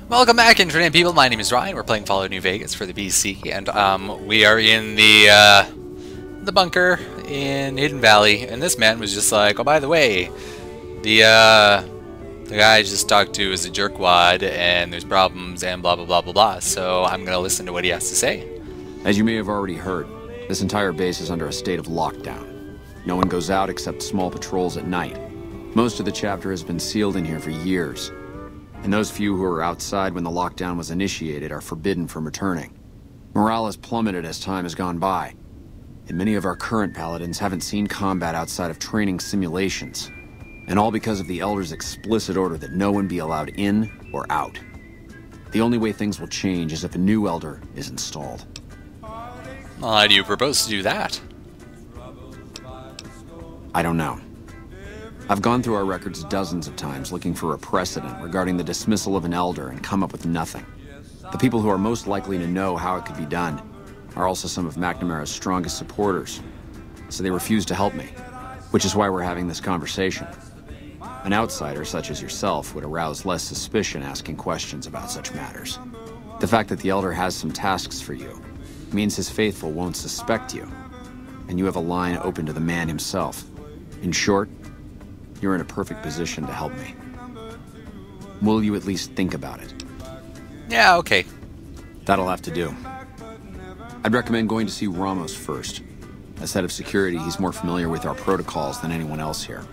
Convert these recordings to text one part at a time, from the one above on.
Welcome back, Internet people. My name is Ryan. We're playing Fallout New Vegas for the PC, and we are in the bunker in Hidden Valley. And this man was just like, "Oh, by the way, the guy I just talked to is a jerkwad, and there's problems, and blah blah blah blah blah." So I'm gonna listen to what he has to say. As you may have already heard, this entire base is under a state of lockdown. No one goes out except small patrols at night. Most of the chapter has been sealed in here for years. And those few who were outside when the lockdown was initiated are forbidden from returning. Morale has plummeted as time has gone by, and many of our current paladins haven't seen combat outside of training simulations. And all because of the Elder's explicit order that no one be allowed in or out. The only way things will change is if a new Elder is installed. Well, how do you propose to do that? I don't know. I've gone through our records dozens of times looking for a precedent regarding the dismissal of an Elder and come up with nothing. The people who are most likely to know how it could be done are also some of McNamara's strongest supporters, so they refuse to help me, which is why we're having this conversation. An outsider such as yourself would arouse less suspicion asking questions about such matters. The fact that the Elder has some tasks for you means his faithful won't suspect you, and you have a line open to the man himself. In short, you're in a perfect position to help me. Will you at least think about it? Yeah, okay. That'll have to do. I'd recommend going to see Ramos first. As head of security, he's more familiar with our protocols than anyone else here.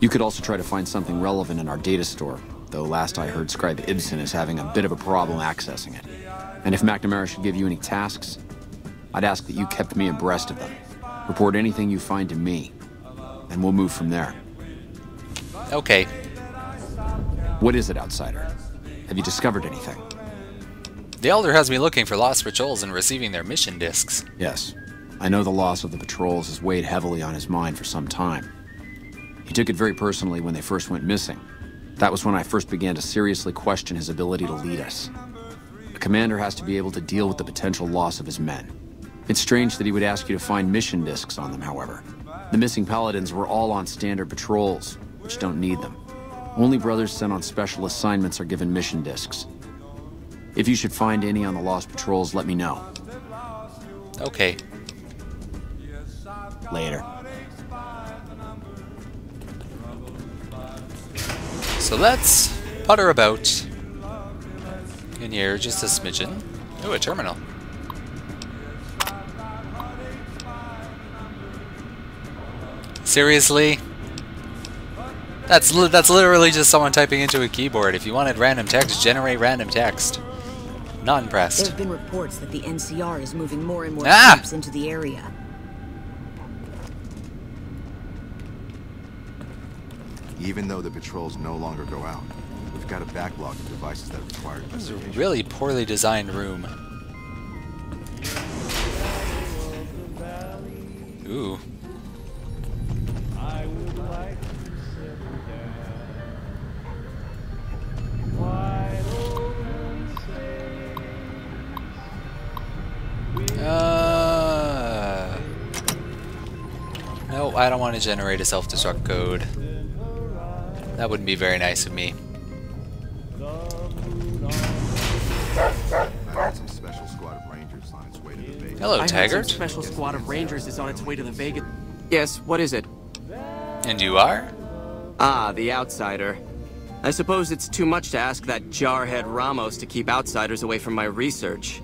You could also try to find something relevant in our data store, though last I heard Scribe Ibsen is having a bit of a problem accessing it. And if McNamara should give you any tasks, I'd ask that you kept me abreast of them. Report anything you find to me, and we'll move from there. Okay. What is it, outsider? Have you discovered anything? The Elder has me looking for lost patrols and receiving their mission discs. Yes. I know the loss of the patrols has weighed heavily on his mind for some time. He took it very personally when they first went missing. That was when I first began to seriously question his ability to lead us. A commander has to be able to deal with the potential loss of his men. It's strange that he would ask you to find mission discs on them, however. The missing paladins were all on standard patrols, which don't need them. Only brothers sent on special assignments are given mission discs. If you should find any on the lost patrols, let me know. Okay. Later. So let's putter about in here just a smidgen. Oh, a terminal. Seriously? That's literally just someone typing into a keyboard. If you wanted random text, generate random text. Not impressed. There have been reports that the NCR is moving more and more troops into the area. Even though the patrols no longer go out, we've got a backlog of devices that require This is a really poorly designed room. Ooh. No, I don't want to generate a self-destruct code. That wouldn't be very nice of me. Hello, Taggart. Some special squad of Rangers is on its way to the Vegas. Yes, what is it? And you are? Ah, the outsider. I suppose it's too much to ask that jarhead Ramos to keep outsiders away from my research.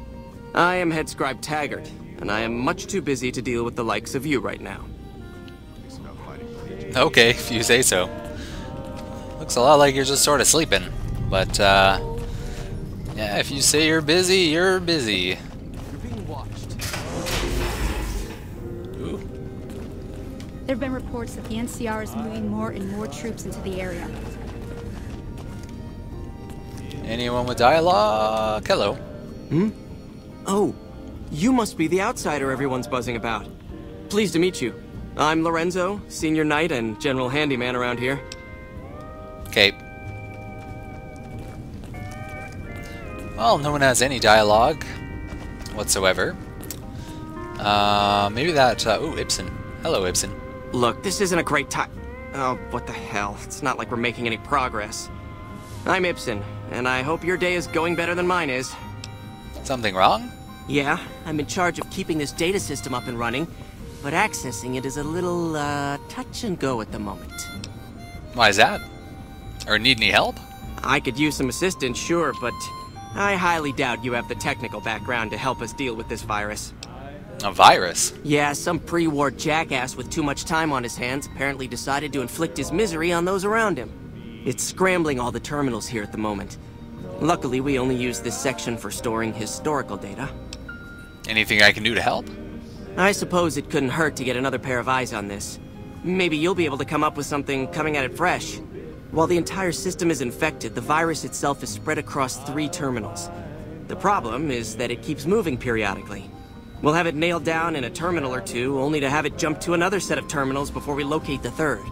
I am head scribe Taggart, and I am much too busy to deal with the likes of you right now. Okay, if you say so. Looks a lot like you're just sort of sleeping. But, yeah, if you say you're busy, you're busy. You're being watched. Ooh. There have been reports that the NCR is moving more and more troops into the area. Anyone with dialogue? Hello. Hmm? Oh, you must be the outsider everyone's buzzing about. Pleased to meet you. I'm Lorenzo, senior knight and general handyman around here. Okay. Well, no one has any dialogue whatsoever. Maybe that, ooh, Ibsen. Hello, Ibsen. Look, this isn't a great time. Oh, what the hell. It's not like we're making any progress. I'm Ibsen, and I hope your day is going better than mine is. Something wrong? Yeah, I'm in charge of keeping this data system up and running, but accessing it is a little, touch and go at the moment. Why is that? Or need any help? I could use some assistance, sure, but I highly doubt you have the technical background to help us deal with this virus. A virus? Yeah, some pre-war jackass with too much time on his hands apparently decided to inflict his misery on those around him. It's scrambling all the terminals here at the moment. Luckily, we only use this section for storing historical data. Anything I can do to help? I suppose it couldn't hurt to get another pair of eyes on this. Maybe you'll be able to come up with something coming at it fresh. While the entire system is infected, the virus itself is spread across 3 terminals. The problem is that it keeps moving periodically. We'll have it nailed down in a terminal or 2, only to have it jump to another set of terminals before we locate the 3rd.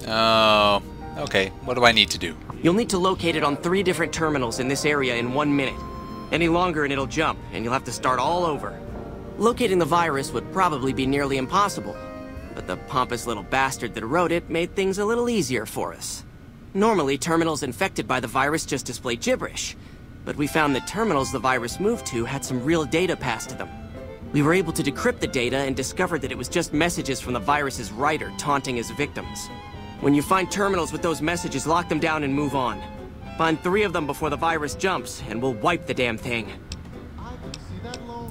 Oh, okay. What do I need to do? You'll need to locate it on 3 different terminals in this area in 1 minute. Any longer and it'll jump, and you'll have to start all over. Locating the virus would probably be nearly impossible, but the pompous little bastard that wrote it made things a little easier for us. Normally, terminals infected by the virus just display gibberish, but we found that terminals the virus moved to had some real data passed to them. We were able to decrypt the data and discovered that it was just messages from the virus's writer taunting his victims. When you find terminals with those messages, lock them down and move on. Find 3 of them before the virus jumps, and we'll wipe the damn thing.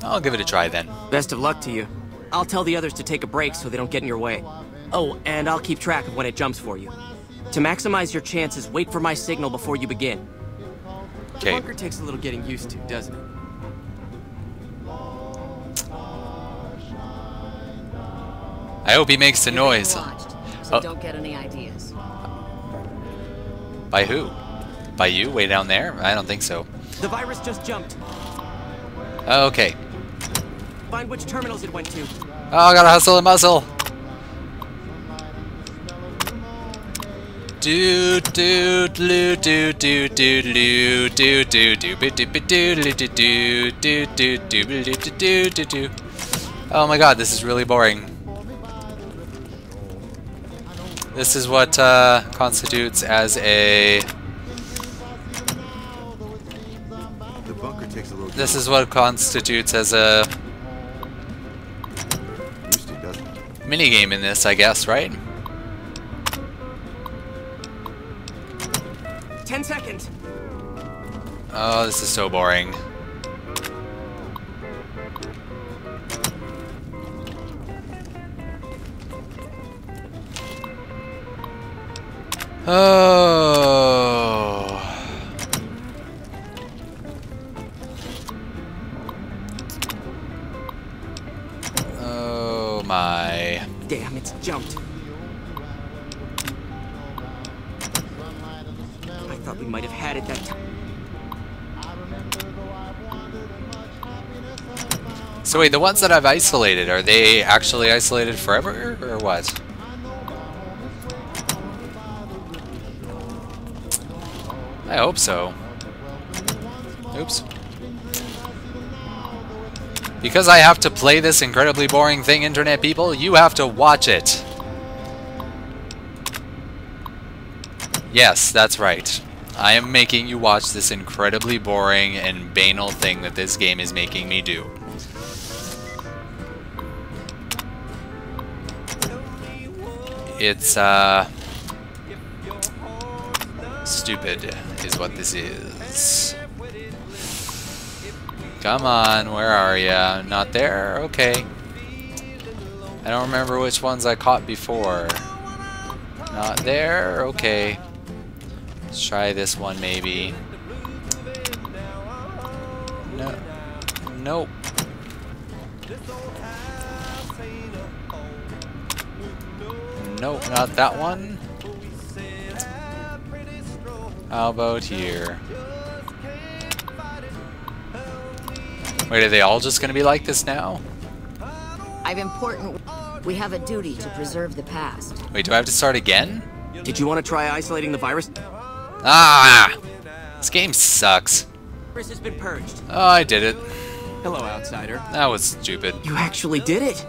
I'll give it a try then. Best of luck to you. I'll tell the others to take a break so they don't get in your way. Oh, and I'll keep track of when it jumps for you. To maximize your chances, wait for my signal before you begin. The bunker takes a little getting used to, doesn't it? I hope he makes the noise. So don't get any ideas. By who? By you? Way down there? I don't think so. The virus just jumped. Okay. Find which terminals it went to. Oh, I gotta hustle and muscle. Do do do do do do do do do do do do do do do. Oh my god, this is really boring. This is what constitutes as a. The bunker takes a little. This is what constitutes as a mini game in this, I guess, right? 10 seconds. Oh, this is so boring. Oh. Oh my. Damn, it's jumped. I thought we might have had it that time. So wait, the ones that I've isolated, are they actually isolated forever, or what? I hope so. Oops. Because I have to play this incredibly boring thing, Internet people, you have to watch it. Yes, that's right. I am making you watch this incredibly boring and banal thing that this game is making me do. It's, stupid is what this is. Come on, where are ya? Not there? Okay. I don't remember which ones I caught before. Not there? Okay. Let's try this one maybe. No. Nope. Nope, not that one. How about here? Wait, are they all just gonna be like this now? I've important. We have a duty to preserve the past. Wait, do I have to start again? Did you want to try isolating the virus? Ah! This game sucks. The virus has been purged. Oh, I did it. Hello, outsider. That was stupid. You actually did it.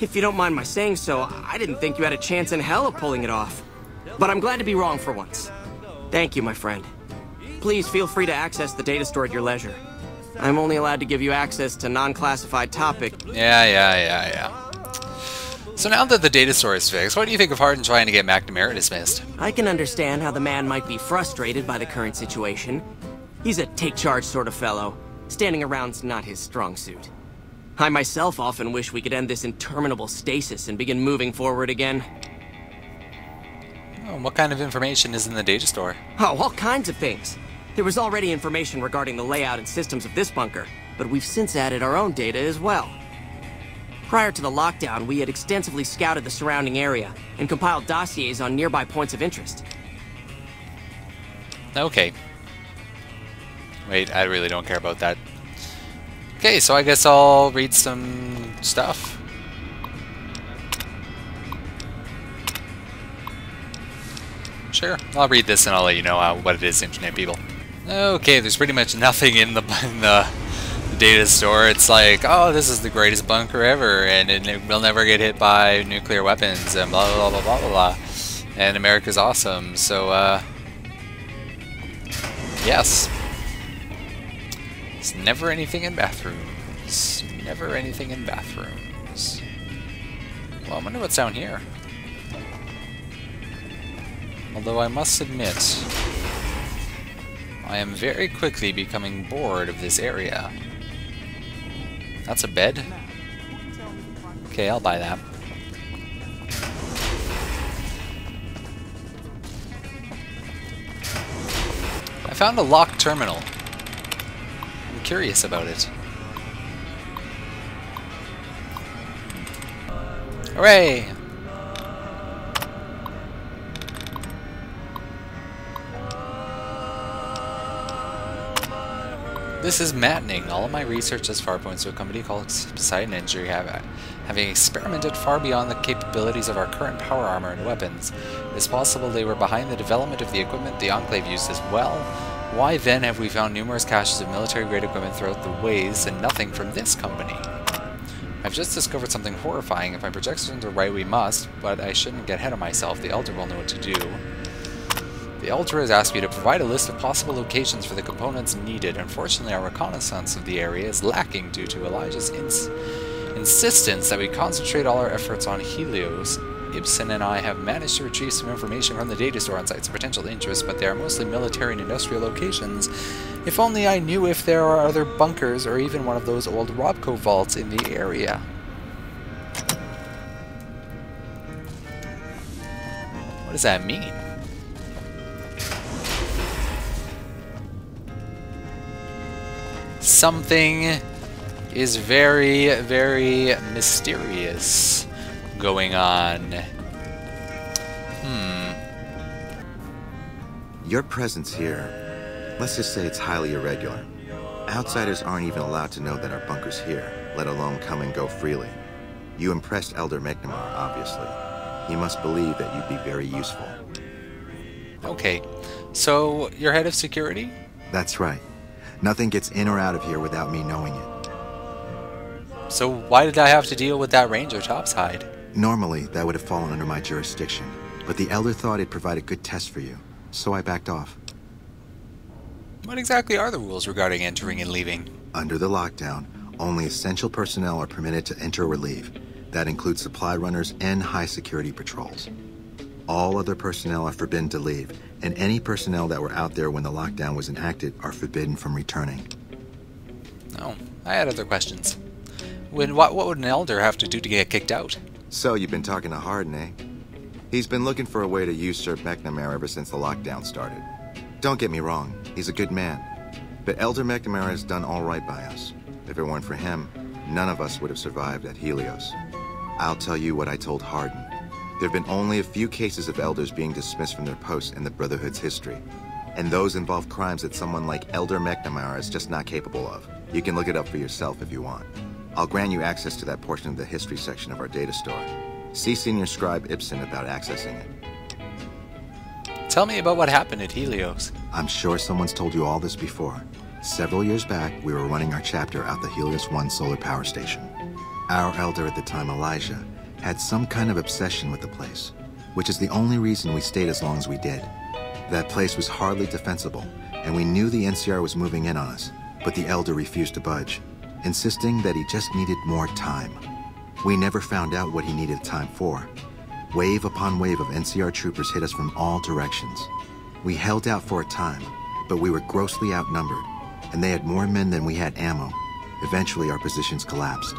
If you don't mind my saying so, I didn't think you had a chance in hell of pulling it off. But I'm glad to be wrong for once. Thank you, my friend. Please feel free to access the data store at your leisure. I'm only allowed to give you access to non-classified topic. Yeah. So now that the data store is fixed, what do you think of Hardin trying to get McNamara dismissed? I can understand how the man might be frustrated by the current situation. He's a take-charge sort of fellow. Standing around's not his strong suit. I myself often wish we could end this interminable stasis and begin moving forward again. Oh, what kind of information is in the data store? Oh, all kinds of things. There was already information regarding the layout and systems of this bunker, but we've since added our own data as well. Prior to the lockdown, we had extensively scouted the surrounding area and compiled dossiers on nearby points of interest. Okay. Wait, I really don't care about that. Okay, so I guess I'll read some stuff. Sure, I'll read this and I'll let you know what it is, internet people. Okay, there's pretty much nothing in the data store. It's like, oh, this is the greatest bunker ever, and it will never get hit by nuclear weapons, and blah blah blah blah blah blah. And America's awesome. So, yes. There's never anything in bathrooms. Never anything in bathrooms. Well, I wonder what's down here. Although I must admit, I am very quickly becoming bored of this area. That's a bed? Okay, I'll buy that. I found a locked terminal. I'm curious about it. Hooray! This is maddening. All of my research thus far points to a company called Poseidon Engineering having experimented far beyond the capabilities of our current power armor and weapons. It is possible they were behind the development of the equipment the Enclave used as well. Why then have we found numerous caches of military-grade equipment throughout the ways and nothing from this company? I've just discovered something horrifying. If my projections are right, we must, but I shouldn't get ahead of myself. The Elder will know what to do. The Elder has asked me to provide a list of possible locations for the components needed. Unfortunately, our reconnaissance of the area is lacking due to Elijah's insistence that we concentrate all our efforts on Helios. Ibsen and I have managed to retrieve some information from the data store on sites of potential interest, but they are mostly military and industrial locations. If only I knew if there are other bunkers or even one of those old Robco vaults in the area. What does that mean? Something is very, very mysterious going on. Your presence here, let's just say it's highly irregular. Outsiders aren't even allowed to know that our bunker's here, let alone come and go freely. You impressed Elder McNamara, obviously. He must believe that you'd be very useful. Okay, so you're head of security? That's right. Nothing gets in or out of here without me knowing it. So why did I have to deal with that Ranger topside? Normally, that would have fallen under my jurisdiction, but the Elder thought it'd provide a good test for you, so I backed off. What exactly are the rules regarding entering and leaving? Under the lockdown, only essential personnel are permitted to enter or leave. That includes supply runners and high-security patrols. All other personnel are forbidden to leave, and any personnel that were out there when the lockdown was enacted are forbidden from returning. Oh, I had other questions. What would an Elder have to do to get kicked out? So, you've been talking to Hardin, eh? He's been looking for a way to usurp McNamara ever since the lockdown started. Don't get me wrong, he's a good man. But Elder McNamara has done all right by us. If it weren't for him, none of us would have survived at Helios. I'll tell you what I told Hardin. There have been only a few cases of Elders being dismissed from their posts in the Brotherhood's history. And those involve crimes that someone like Elder McNamara is just not capable of. You can look it up for yourself if you want. I'll grant you access to that portion of the history section of our data store. See Senior Scribe Ibsen about accessing it. Tell me about what happened at Helios. I'm sure someone's told you all this before. Several years back, we were running our chapter out the Helios 1 solar power station. Our Elder at the time, Elijah, had some kind of obsession with the place. which is the only reason we stayed as long as we did. That place was hardly defensible, and we knew the NCR was moving in on us, but the Elder refused to budge, insisting that he just needed more time. We never found out what he needed time for. Wave upon wave of NCR troopers hit us from all directions. We held out for a time, but we were grossly outnumbered, and they had more men than we had ammo. Eventually, our positions collapsed.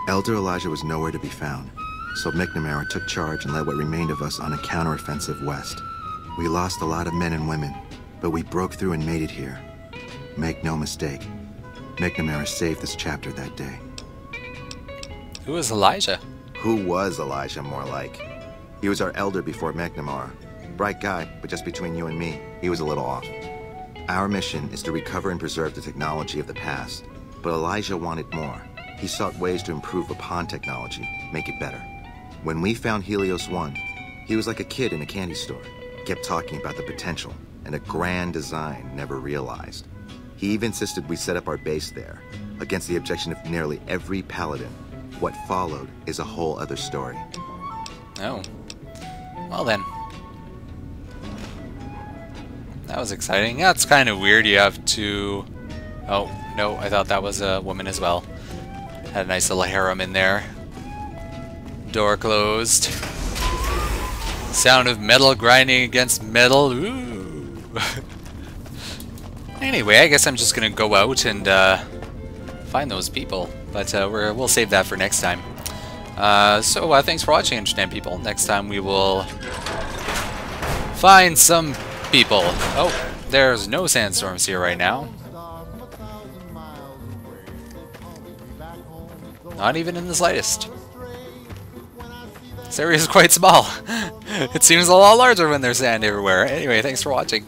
Elder Elijah was nowhere to be found, so McNamara took charge and led what remained of us on a counteroffensive west. We lost a lot of men and women, but we broke through and made it here. Make no mistake, McNamara saved this chapter that day. Who was Elijah? Who was Elijah, more like? He was our elder before McNamara. Bright guy, but just between you and me, he was a little off. Our mission is to recover and preserve the technology of the past, but Elijah wanted more. He sought ways to improve upon technology, make it better. When we found Helios 1, he was like a kid in a candy store. Kept talking about the potential and a grand design never realized. He even insisted we set up our base there, against the objection of nearly every paladin. What followed is a whole other story. Oh. Well then. That was exciting. That's kind of weird. You have to... Oh, no, I thought that was a woman as well. Had a nice little harem in there. Door closed. Sound of metal grinding against metal. Ooh. Anyway, I guess I'm just gonna go out and find those people. But we'll save that for next time. So thanks for watching, Internet people. Next time we will find some people. Oh, there's no sandstorms here right now. Not even in the slightest. This area is quite small. It seems a lot larger when there's sand everywhere. Anyway, thanks for watching.